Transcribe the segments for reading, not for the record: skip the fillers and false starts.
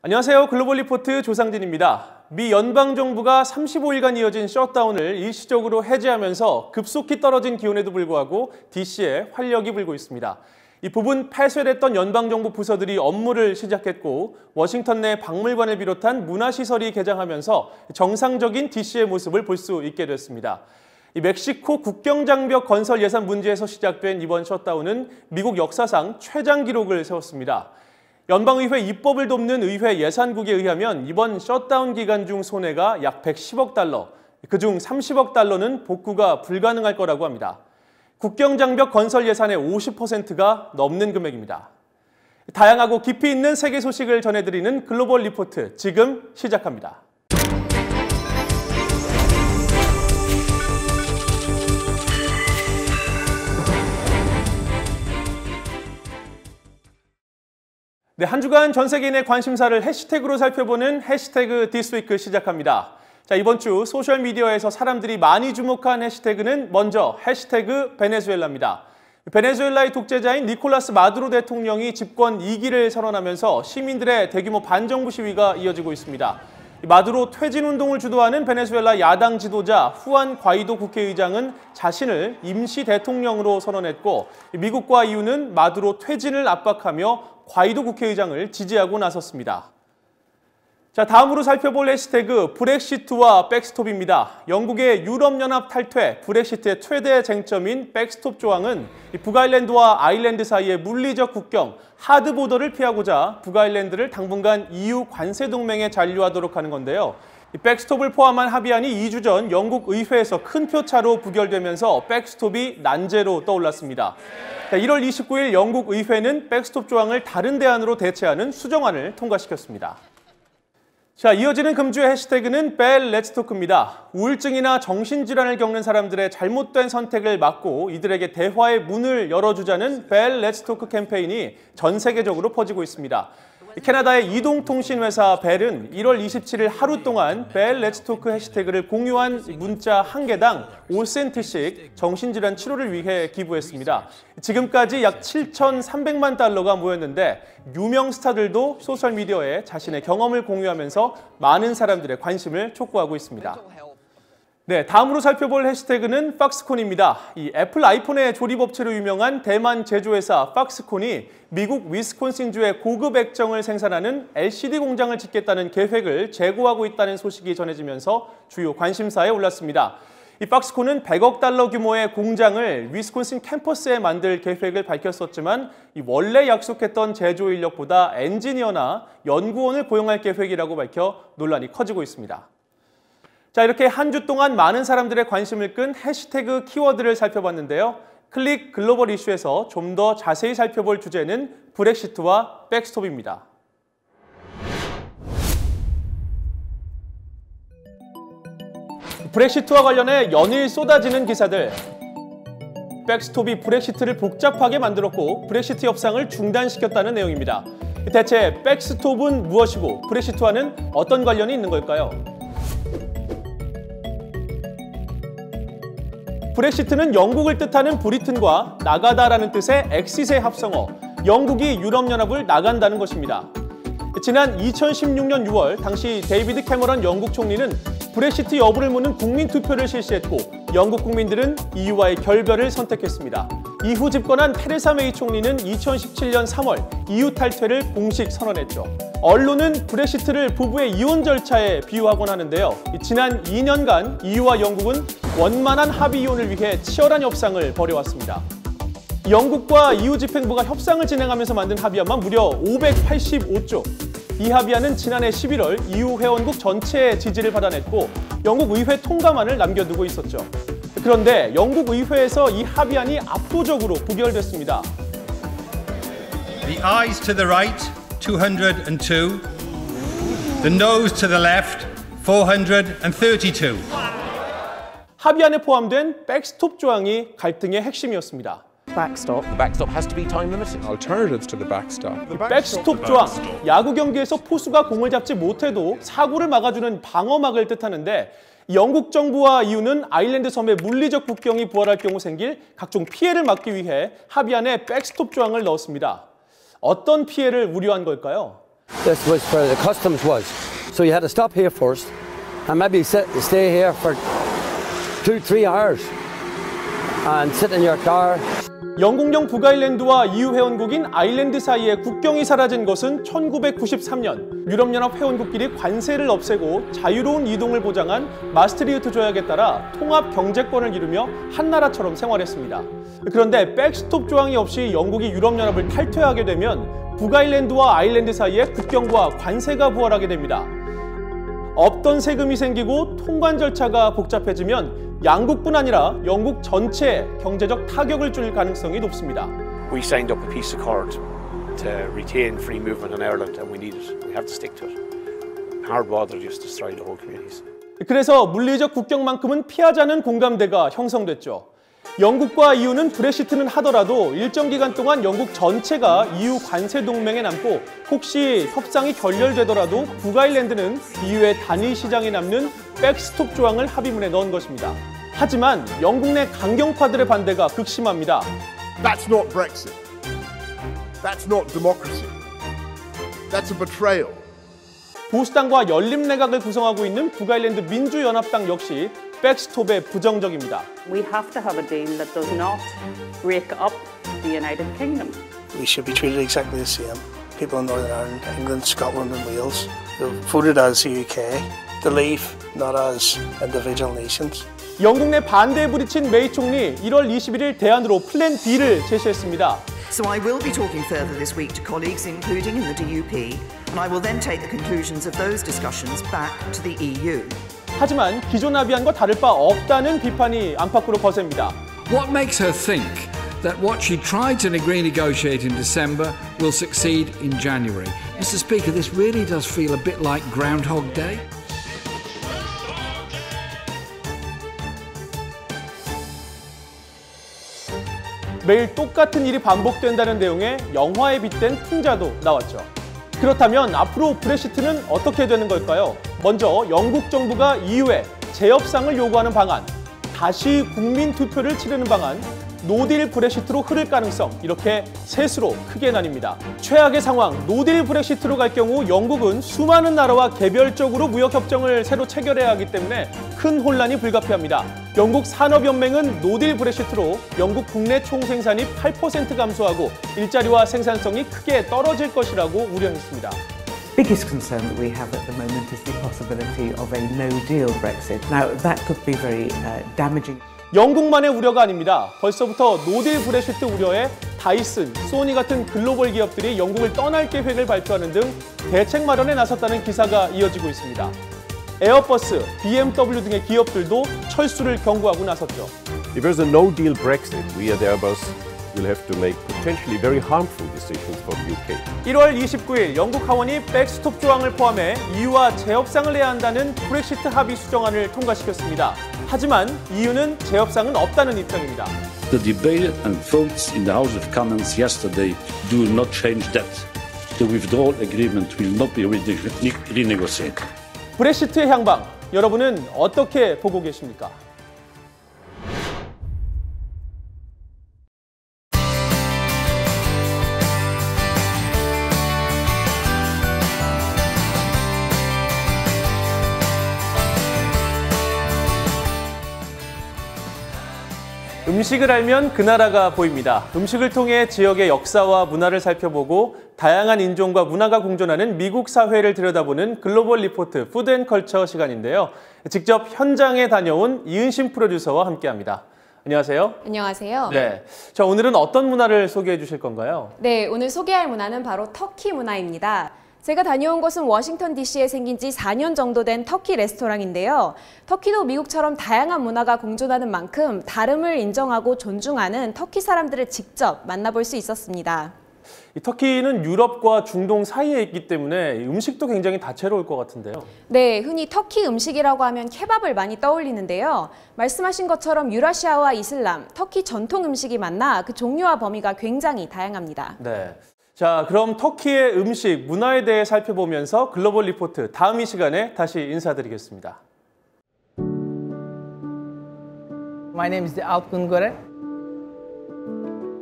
안녕하세요. 글로벌 리포트 조상진입니다. 미 연방정부가 35일간 이어진 셧다운을 일시적으로 해제하면서 급속히 떨어진 기온에도 불구하고 DC에 활력이 불고 있습니다. 이 부분 폐쇄됐던 연방정부 부서들이 업무를 시작했고 워싱턴 내 박물관을 비롯한 문화시설이 개장하면서 정상적인 DC의 모습을 볼 수 있게 됐습니다. 이 멕시코 국경장벽 건설 예산 문제에서 시작된 이번 셧다운은 미국 역사상 최장 기록을 세웠습니다. 연방의회 입법을 돕는 의회 예산국에 의하면 이번 셧다운 기간 중 손해가 약 110억 달러, 그중 30억 달러는 복구가 불가능할 거라고 합니다. 국경장벽 건설 예산의 50%가 넘는 금액입니다. 다양하고 깊이 있는 세계 소식을 전해드리는 글로벌 리포트, 지금 시작합니다. 네, 한 주간 전 세계인의 관심사를 해시태그로 살펴보는 해시태그 디스위크 시작합니다. 자, 이번 주 소셜미디어에서 사람들이 많이 주목한 해시태그는 먼저 해시태그 베네수엘라입니다. 베네수엘라의 독재자인 니콜라스 마두로 대통령이 집권 2기를 선언하면서 시민들의 대규모 반정부 시위가 이어지고 있습니다. 마두로 퇴진운동을 주도하는 베네수엘라 야당 지도자 후안 과이도 국회의장은 자신을 임시 대통령으로 선언했고 미국과 EU는 마두로 퇴진을 압박하며 과이도 국회의장을 지지하고 나섰습니다. 자, 다음으로 살펴볼 해시태그 브렉시트와 백스톱입니다. 영국의 유럽연합 탈퇴, 브렉시트의 최대 쟁점인 백스톱 조항은 북아일랜드와 아일랜드 사이의 물리적 국경, 하드보더를 피하고자 북아일랜드를 당분간 EU 관세 동맹에 잔류하도록 하는 건데요. 백스톱을 포함한 합의안이 2주 전 영국 의회에서 큰 표차로 부결되면서 백스톱이 난제로 떠올랐습니다. 1월 29일 영국 의회는 백스톱 조항을 다른 대안으로 대체하는 수정안을 통과시켰습니다. 자, 이어지는 금주의 해시태그는 벨 렛츠토크입니다. 우울증이나 정신질환을 겪는 사람들의 잘못된 선택을 막고 이들에게 대화의 문을 열어주자는 벨 렛츠토크 캠페인이 전 세계적으로 퍼지고 있습니다. 캐나다의 이동통신회사 벨은 1월 27일 하루 동안 벨 렛츠토크 해시태그를 공유한 문자 한 개당 5센트씩 정신질환 치료를 위해 기부했습니다. 지금까지 약 7,300만 달러가 모였는데 유명 스타들도 소셜미디어에 자신의 경험을 공유하면서 많은 사람들의 관심을 촉구하고 있습니다. 네, 다음으로 살펴볼 해시태그는 박스콘입니다. 이 애플 아이폰의 조립업체로 유명한 대만 제조회사 박스콘이 미국 위스콘신주의 고급 액정을 생산하는 LCD 공장을 짓겠다는 계획을 재고하고 있다는 소식이 전해지면서 주요 관심사에 올랐습니다. 이 박스콘은 100억 달러 규모의 공장을 위스콘신 캠퍼스에 만들 계획을 밝혔었지만 원래 약속했던 제조 인력보다 엔지니어나 연구원을 고용할 계획이라고 밝혀 논란이 커지고 있습니다. 자, 이렇게 한 주 동안 많은 사람들의 관심을 끈 해시태그 키워드를 살펴봤는데요. 클릭 글로벌 이슈에서 좀 더 자세히 살펴볼 주제는 브렉시트와 백스톱입니다. 브렉시트와 관련해 연일 쏟아지는 기사들. 백스톱이 브렉시트를 복잡하게 만들었고 브렉시트 협상을 중단시켰다는 내용입니다. 대체 백스톱은 무엇이고 브렉시트와는 어떤 관련이 있는 걸까요? 브렉시트는 영국을 뜻하는 브리튼과 나가다라는 뜻의 엑싯의 합성어, 영국이 유럽연합을 나간다는 것입니다. 지난 2016년 6월 당시 데이비드 캐머런 영국 총리는 브렉시트 여부를 묻는 국민투표를 실시했고 영국 국민들은 EU와의 결별을 선택했습니다. 이후 집권한 테레사 메이 총리는 2017년 3월 EU 탈퇴를 공식 선언했죠. 언론은 브렉시트를 부부의 이혼 절차에 비유하곤 하는데요. 지난 2년간 EU와 영국은 원만한 합의 이혼을 위해 치열한 협상을 벌여왔습니다. 영국과 EU 집행부가 협상을 진행하면서 만든 합의안만 무려 585조. 이 합의안은 지난해 11월 EU 회원국 전체의 지지를 받아냈고 영국 의회 통과만을 남겨두고 있었죠. 그런데 영국 의회에서 이 합의안이 압도적으로 부결됐습니다. The ayes to the right, 202. The noes to the left, 432. 합의안에 포함된 백스톱 조항이 갈등의 핵심이었습니다. Backstop. The backstop has to be time limited. Alternatives to the backstop. 백스톱 조항, 야구 경기에서 포수가 공을 잡지 못해도 사고를 막아주는 방어막을 뜻하는데 영국 정부와 EU는 아일랜드 섬의 물리적 국경이 부활할 경우 생길 각종 피해를 막기 위해 합의안에 백스톱 조항을 넣었습니다. 어떤 피해를 우려한 걸까요? This was where the customs was. So you had to stop here first and maybe stay here for 2-3 hours and sit in your car. 영국령 북아일랜드와 EU 회원국인 아일랜드 사이에 국경이 사라진 것은 1993년 유럽연합 회원국끼리 관세를 없애고 자유로운 이동을 보장한 마스트리흐트 조약에 따라 통합 경제권을 이루며 한 나라처럼 생활했습니다. 그런데 백스톱 조항이 없이 영국이 유럽연합을 탈퇴하게 되면 북아일랜드와 아일랜드 사이에 국경과 관세가 부활하게 됩니다. 없던 세금이 생기고 통관 절차가 복잡해지면 양국뿐 아니라 영국 전체에 경제적 타격을 줄 가능성이 높습니다. We signed up a peace accord to retain free movement in Ireland, and we need it. We have to stick to it. Hard border just destroyed the whole communities. 그래서 물리적 국경만큼은 피하자는 공감대가 형성됐죠. 영국과 EU는 브렉시트는 하더라도 일정 기간 동안 영국 전체가 EU 관세 동맹에 남고 혹시 협상이 결렬되더라도 북아일랜드는 EU의 단일 시장에 남는 백스톱 조항을 합의문에 넣은 것입니다. 하지만 영국 내 강경파들의 반대가 극심합니다. That's not Brexit. That's not democracy. That's a betrayal. 보수당과 열린내각을 구성하고 있는 북아일랜드 민주연합당 역시 백스톱에 부정적입니다. We have to have a deal that does not break up the United Kingdom. We should be treated exactly the same. People in Northern Ireland, England, Scotland and Wales voted as the UK to leave, not as individual nations. 영국 내 반대에 부딪힌 메이 총리 1월 21일 대안으로 플랜 B를 제시했습니다. So I will be talking further this week to colleagues, including in the DUP, and I will then take the conclusions of those discussions back to the EU. 하지만 기존 합의안과 다를 바 없다는 비판이 안팎으로 거셉니다. What makes her think that what she tried to renegotiate in December will succeed in January? Mr. Speaker, this really does feel a bit like Groundhog Day. 매일 똑같은 일이 반복된다는 내용의 영화에 빗댄 풍자도 나왔죠. 그렇다면 앞으로 브렉시트는 어떻게 되는 걸까요? 먼저 영국 정부가 EU에 재협상을 요구하는 방안, 다시 국민 투표를 치르는 방안, 노딜 브렉시트로 흐를 가능성, 이렇게 셋으로 크게 나뉩니다. 최악의 상황, 노딜 브렉시트로 갈 경우 영국은 수많은 나라와 개별적으로 무역협정을 새로 체결해야 하기 때문에 큰 혼란이 불가피합니다. 영국 산업연맹은 노딜 브렉시트로 영국 국내 총생산이 8% 감소하고 일자리와 생산성이 크게 떨어질 것이라고 우려했습니다. Biggest concern that we have at the moment is the possibility of a no-deal Brexit. Now, that could be very damaging. 영국만의 우려가 아닙니다. 벌써부터 노딜 브렉시트 우려에 다이슨, 소니 같은 글로벌 기업들이 영국을 떠날 계획을 발표하는 등 대책 마련에 나섰다는 기사가 이어지고 있습니다. 에어버스, BMW 등의 기업들도 철수를 경고하고 나섰죠. If there's a no-deal Brexit, we at Airbus will have to make potentially very harmful decisions for the UK. 1월 29일 영국 하원이 백스톱 조항을 포함해 EU와 재협상을 해야 한다는 브렉시트 합의 수정안을 통과시켰습니다. 하지만 EU는 재협상은 없다는 입장입니다. The debate and votes in the House of Commons yesterday do not change that. The withdrawal agreement will not be renegotiated. 브렉시트의 향방, 여러분은 어떻게 보고 계십니까? 음식을 알면 그 나라가 보입니다. 음식을 통해 지역의 역사와 문화를 살펴보고 다양한 인종과 문화가 공존하는 미국 사회를 들여다보는 글로벌 리포트 푸드 앤 컬처 시간인데요. 직접 현장에 다녀온 이은심 프로듀서와 함께합니다. 안녕하세요. 안녕하세요. 네, 자, 오늘은 어떤 문화를 소개해 주실 건가요? 네, 오늘 소개할 문화는 바로 터키 문화입니다. 제가 다녀온 곳은 워싱턴 DC에 생긴 지 4년 정도 된 터키 레스토랑인데요. 터키도 미국처럼 다양한 문화가 공존하는 만큼 다름을 인정하고 존중하는 터키 사람들을 직접 만나볼 수 있었습니다. 이 터키는 유럽과 중동 사이에 있기 때문에 음식도 굉장히 다채로울 것 같은데요. 네, 흔히 터키 음식이라고 하면 케밥을 많이 떠올리는데요. 말씀하신 것처럼 유라시아와 이슬람, 터키 전통 음식이 만나 그 종류와 범위가 굉장히 다양합니다. 네. 자, 그럼 터키의 음식, 문화에 대해 살펴보면서 글로벌 리포트 다음 이 시간에 다시 인사드리겠습니다. My name is Alp Güngöre.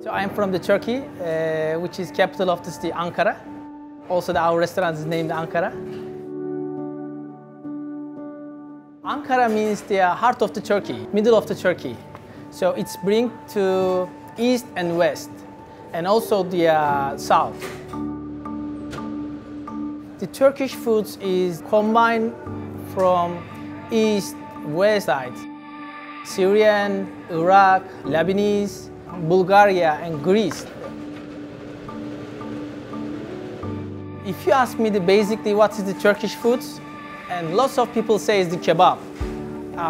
So I'm from the Turkey, which is capital of the city Ankara. Also, our restaurant is named Ankara. Ankara means the heart of the Turkey, middle of the Turkey. So it's bring to east and west, and also the south. The Turkish foods is combined from east, west side. Syrian, Iraq, Lebanese, Bulgaria, and Greece. If you ask me basically what is the Turkish foods, and lots of people say it's the kebab.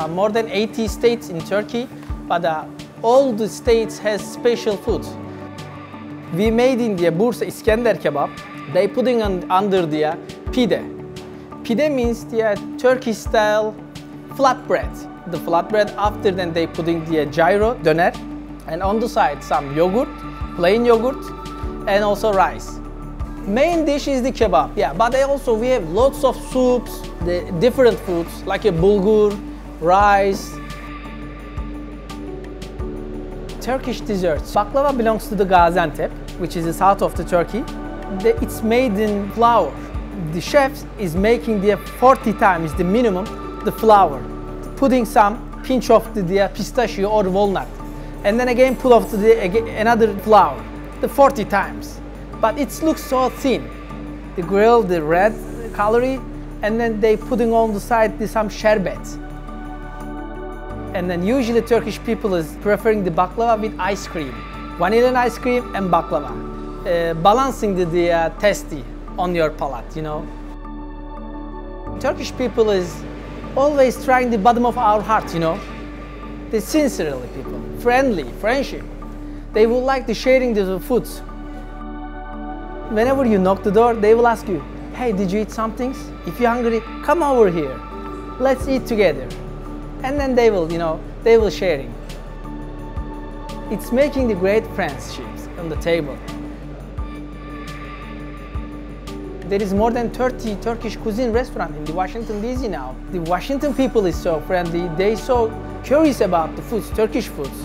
More than 80 states in Turkey, but all the states has special foods. We made in the Bursa Iskender kebab. They putting under the pide. Pide means the Turkish style flatbread. The flatbread, after then they putting the gyro, döner, and on the side some yogurt, plain yogurt, and also rice. Main dish is the kebab, yeah, but we have lots of soups, the different foods like a bulgur, rice. Turkish desserts. Baklava belongs to the Gaziantep, which is the south of the Turkey. It's made in flour. The chef is making the 40 times the minimum the flour, putting some pinch of the pistachio or walnut, and then again put off another flour, the 40 times. But it looks so thin. The grill, the red calorie, and then they putting on the side some sherbet. And then usually Turkish people is preferring the baklava with ice cream, vanilla ice cream and baklava, balancing the tasty on your palate, you know. Turkish people is always trying the bottom of our heart, you know. They're sincerely people, friendly, friendship. They would like to sharing the foods. Whenever you knock the door, they will ask you, hey, did you eat something? If you're hungry, come over here. Let's eat together. And then they will, you know, they will sharing. It's making the great friendships on the table. There is more than 30 Turkish cuisine restaurants in the Washington, D.C. now. The Washington people is so friendly. They're so curious about the foods, Turkish foods.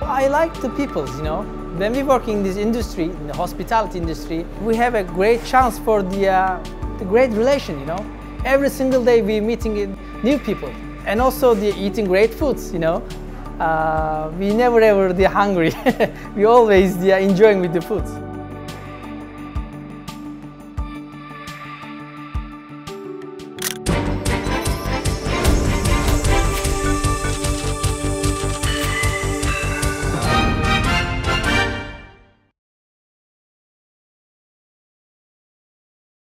I like the people, you know. When we work in this industry, in the hospitality industry, we have a great chance for the great relation, you know. Every single day we're meeting new people, and also eating great foods, you know. We never ever hungry. We always enjoying with the foods.